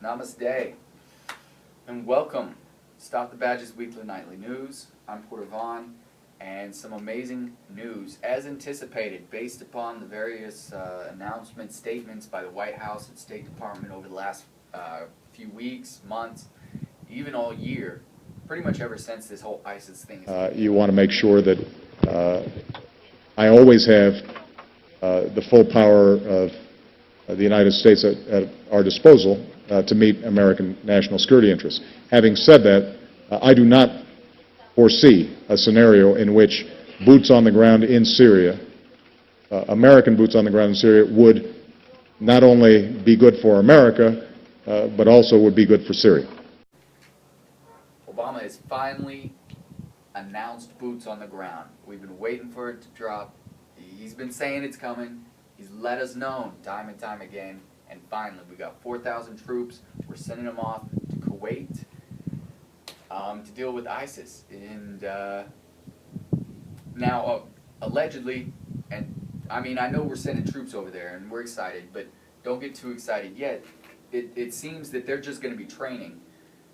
Namaste, and welcome. Stop the Badges Weekly Nightly News. I'm Porter Vaughn, and some amazing news, as anticipated, based upon the various announcements, statements by the White House and State Department over the last few weeks, months, even all year, pretty much ever since this whole ISIS thing. You want to make sure that I always have the full power of the United States at our disposal to meet American national security interests. Having said that, I do not foresee a scenario in which boots on the ground in Syria, American boots on the ground in Syria, would not only be good for America, but also would be good for Syria. Obama has finally announced boots on the ground. We've been waiting for it to drop. He's been saying it's coming. He's let us know time and time again. And finally, we got 4,000 troops. We're sending them off to Kuwait to deal with ISIS. And now, allegedly, and I mean, I know we're sending troops over there and we're excited, but don't get too excited yet. It seems that they're just going to be training.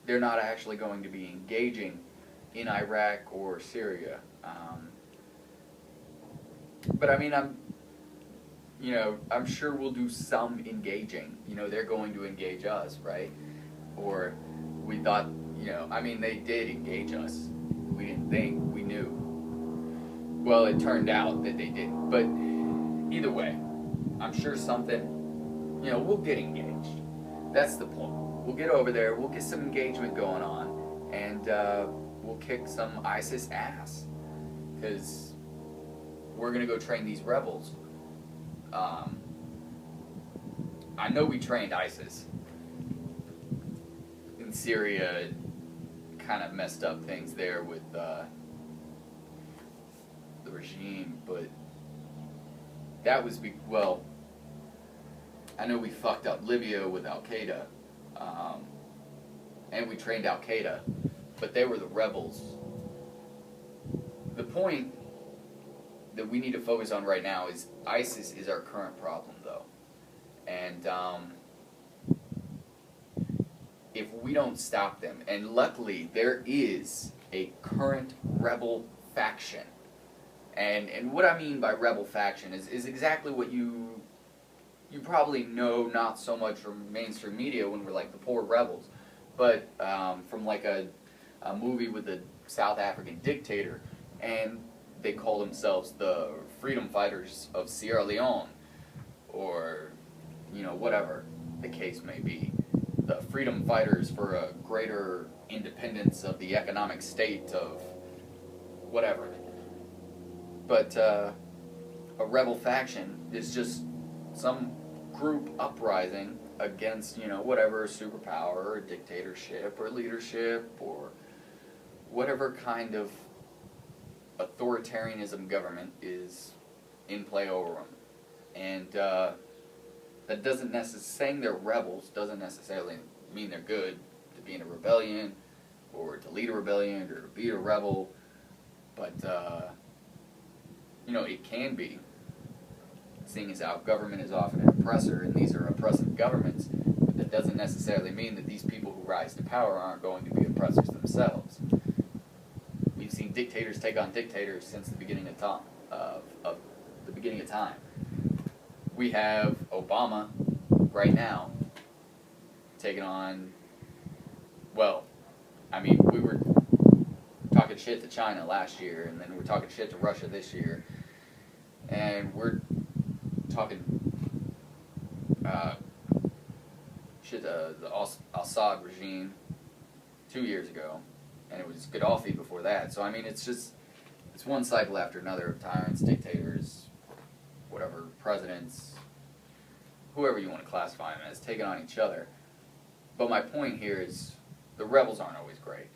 They're not actually going to be engaging in Iraq or Syria. But I mean, I'm sure we'll do some engaging. They're going to engage us, right? Or we thought, I mean, they did engage us. We didn't think, we knew. Well, it turned out that they didn't. But either way, I'm sure something, we'll get engaged. That's the point. We'll get over there, we'll get some engagement going on, and we'll kick some ISIS ass. Because we're going to go train these rebels. I know we trained ISIS. In Syria, kind of messed up things there with the regime, but that was, well, I know we fucked up Libya with Al-Qaeda, and we trained Al-Qaeda, but they were the rebels. The point that we need to focus on right now is ISIS is our current problem, though. And if we don't stop them, and luckily there is a current rebel faction, and what I mean by rebel faction is exactly what you probably know, not so much from mainstream media when we're like the poor rebels, but from like a movie with a South African dictator, and they call themselves the Freedom Fighters of Sierra Leone, or whatever the case may be, the Freedom Fighters for a greater independence of the economic state of whatever. But a rebel faction is just some group uprising against, whatever superpower or dictatorship or leadership or whatever kind of authoritarianism government is in play over them. And that doesn't necessarily, saying they're rebels doesn't necessarily mean they're good to be in a rebellion or to lead a rebellion or to be a rebel, but it can be, seeing as our government is often an oppressor and these are oppressive governments, but that doesn't necessarily mean that these people who rise to power aren't going to be oppressors themselves. We've seen dictators take on dictators since the beginning of time. We have Obama right now taking on, well, I mean, we were talking shit to China last year, and then we're talking shit to Russia this year, and we're talking shit to the Assad regime 2 years ago, and it was Gaddafi before that. So I mean, it's one cycle after another of tyrants, dictators, whatever, presidents, whoever you want to classify them as, taking on each other. But my point here is the rebels aren't always great.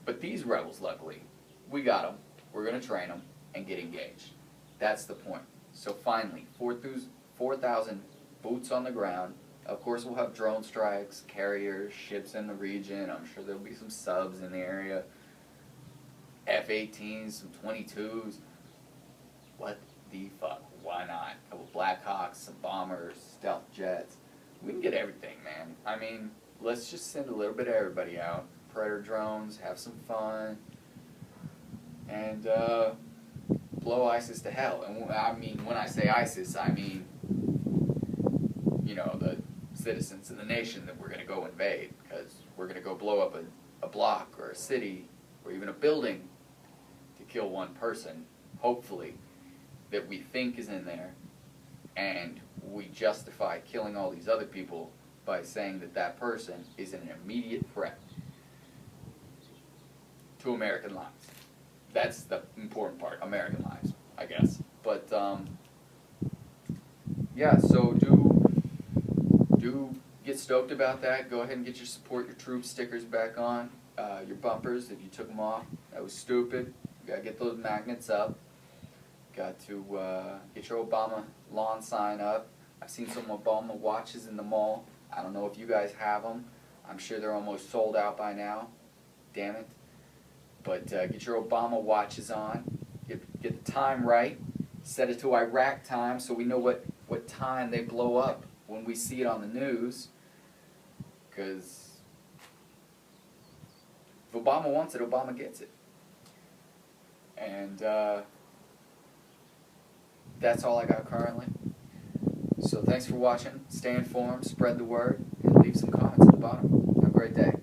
But these rebels, luckily, we got them. We're going to train them and get engaged. That's the point. So finally, 4,000 boots on the ground. Of course, we'll have drone strikes, carriers, ships in the region. I'm sure there'll be some subs in the area. F-18s, some 22s. What the fuck? Why not? A couple Blackhawks, some bombers, stealth jets. We can get everything, man. I mean, let's just send a little bit of everybody out. Predator drones, have some fun, and blow ISIS to hell. And I mean, when I say ISIS, I mean, you know, the citizens of the nation that we're going to go invade, because we're going to go blow up a block or a city or even a building to kill one person, hopefully, that we think is in there, and we justify killing all these other people by saying that that person is an immediate threat to American lives. That's the important part, American lives, I guess. But, yeah, so do get stoked about that. Go ahead and get your support your troops stickers back on, your bumpers if you took them off. That was stupid. You gotta get those magnets up. Got to get your Obama lawn sign up. I've seen some Obama watches in the mall. I don't know if you guys have them. I'm sure they're almost sold out by now. Damn it. But get your Obama watches on. Get the time right. Set it to Iraq time so we know what time they blow up when we see it on the news. Because if Obama wants it, Obama gets it. And that's all I got currently. So thanks for watching. Stay informed, spread the word, and leave some comments at the bottom. Have a great day.